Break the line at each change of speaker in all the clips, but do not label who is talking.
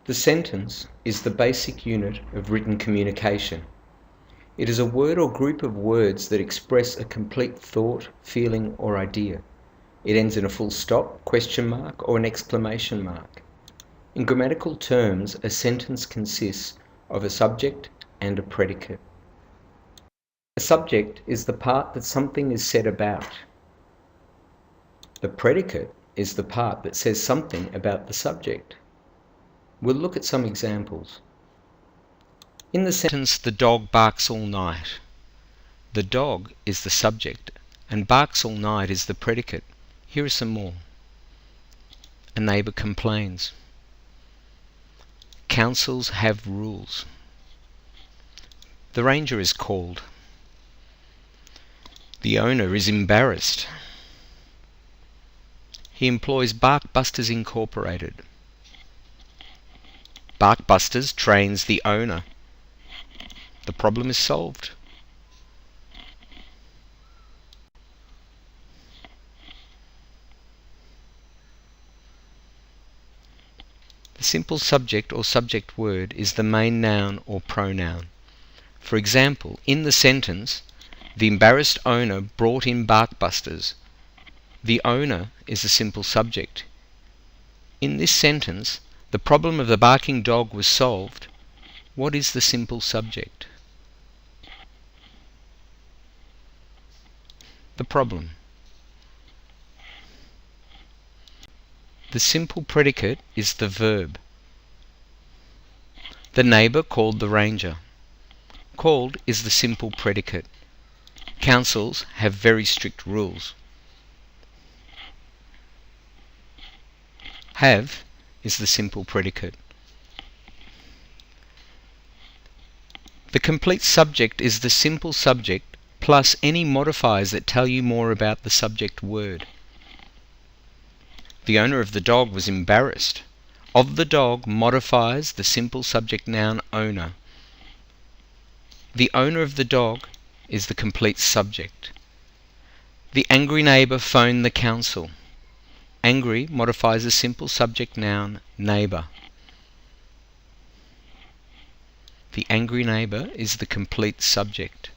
The sentence is the basic unit of written communication. It is a word or group of words that express a complete thought, feeling, or idea. It ends in a full stop, question mark, or an exclamation mark. In grammatical terms, a sentence consists of a subject and a predicate. A subject is the part that something is said about. The predicate is the part that says something about the subject. We'll look at some examples. In the sentence, the dog barks all night, the dog is the subject and barks all night is the predicate. Here are some more. A neighbour complains. Councils have rules. The ranger is called. The owner is embarrassed. He employs Barkbusters Incorporated. Barkbusters trains the owner. The problem is solved. The simple subject or subject word is the main noun or pronoun. For example, in the sentence, the embarrassed owner brought in Barkbusters. The owner is a simple subject. In this sentence, the problem of the barking dog was solved. What is the simple subject? The problem. The simple predicate is the verb. The neighbour called the ranger. Called is the simple predicate. Councils have very strict rules. Have is the simple predicate. The complete subject is the simple subject plus any modifiers that tell you more about the subject word. The owner of the dog was embarrassed. Of the dog modifies the simple subject noun owner. The owner of the dog is the complete subject. The angry neighbour phoned the council. Angry modifies the simple subject noun neighbour. The angry neighbour is the complete subject.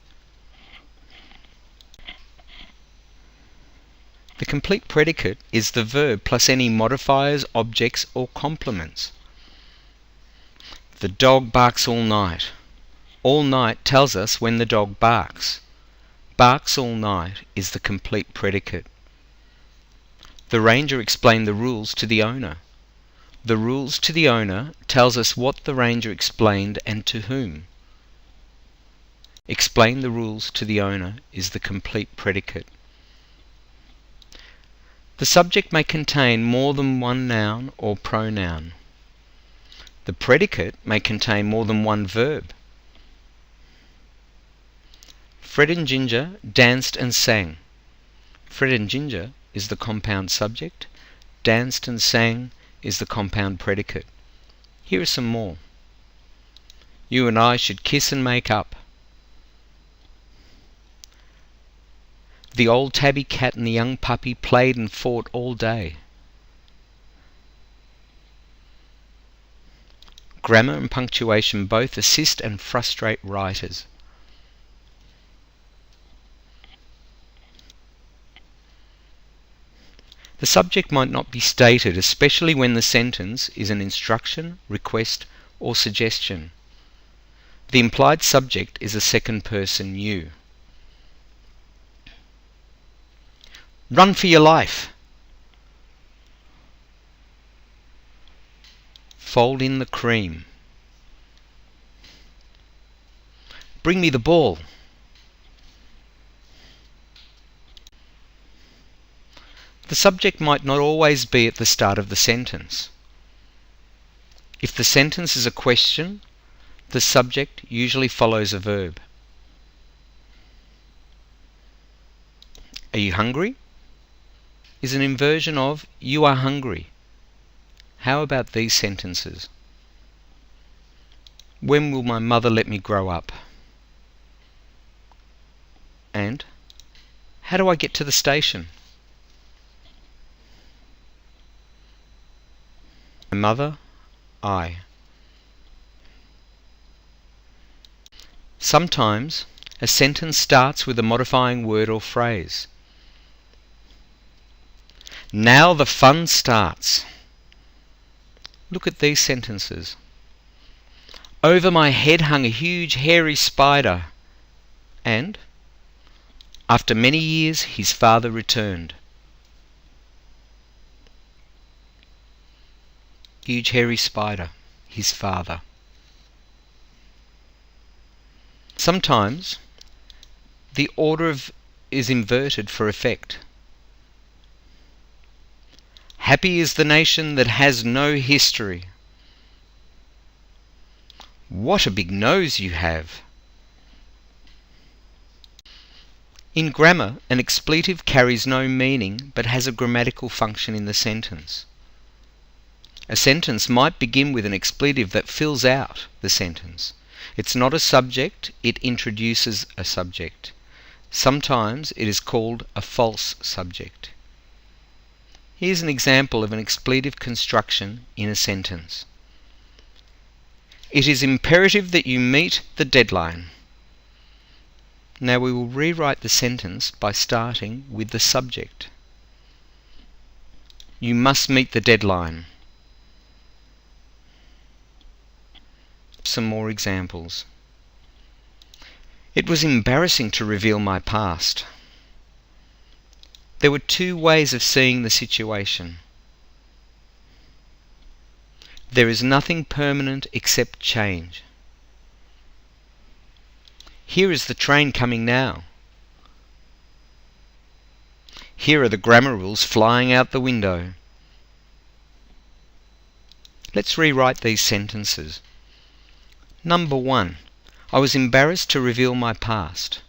The complete predicate is the verb plus any modifiers, objects, or complements. The dog barks all night. All night tells us when the dog barks. Barks all night is the complete predicate. The ranger explained the rules to the owner. The rules to the owner tells us what the ranger explained and to whom. Explain the rules to the owner is the complete predicate. The subject may contain more than one noun or pronoun. The predicate may contain more than one verb. Fred and Ginger danced and sang. Fred and Ginger is the compound subject. Danced and sang is the compound predicate. Here are some more. You and I should kiss and make up. The old tabby cat and the young puppy played and fought all day. Grammar and punctuation both assist and frustrate writers. The subject might not be stated, especially when the sentence is an instruction, request, or suggestion. The implied subject is a second person you. Run for your life. Fold in the cream. Bring me the ball. The subject might not always be at the start of the sentence. If the sentence is a question, the subject usually follows a verb. Are you hungry? Is an inversion of you are hungry. How about these sentences? When will my mother let me grow up? And how do I get to the station? My mother, I. Sometimes a sentence starts with a modifying word or phrase. Now the fun starts. Look at these sentences. Over my head hung a huge hairy spider, and after many years his father returned. Huge hairy spider, his father. Sometimes the order is inverted for effect. Happy is the nation that has no history. What a big nose you have. In grammar, an expletive carries no meaning but has a grammatical function in the sentence. A sentence might begin with an expletive that fills out the sentence. It's not a subject, it introduces a subject. Sometimes it is called a false subject. Here's an example of an expletive construction in a sentence. It is imperative that you meet the deadline. Now we will rewrite the sentence by starting with the subject. You must meet the deadline. Some more examples. It was embarrassing to reveal my past. There were two ways of seeing the situation. There is nothing permanent except change. Here is the train coming now. Here are the grammar rules flying out the window. Let's rewrite these sentences. Number 1. I was embarrassed to reveal my past.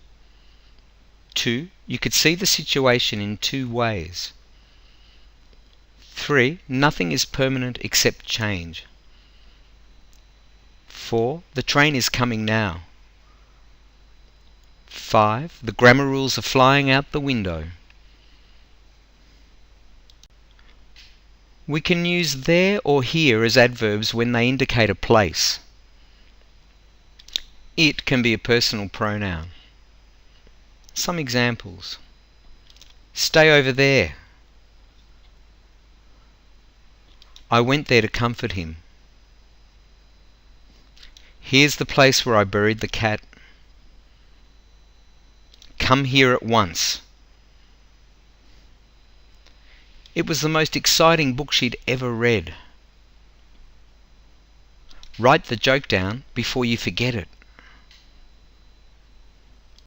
2. You could see the situation in two ways. 3. Nothing is permanent except change. 4. The train is coming now. 5. The grammar rules are flying out the window. We can use there or here as adverbs when they indicate a place. It can be a personal pronoun. Some examples. Stay over there. I went there to comfort him. Here's the place where I buried the cat. Come here at once. It was the most exciting book she'd ever read. Write the joke down before you forget it.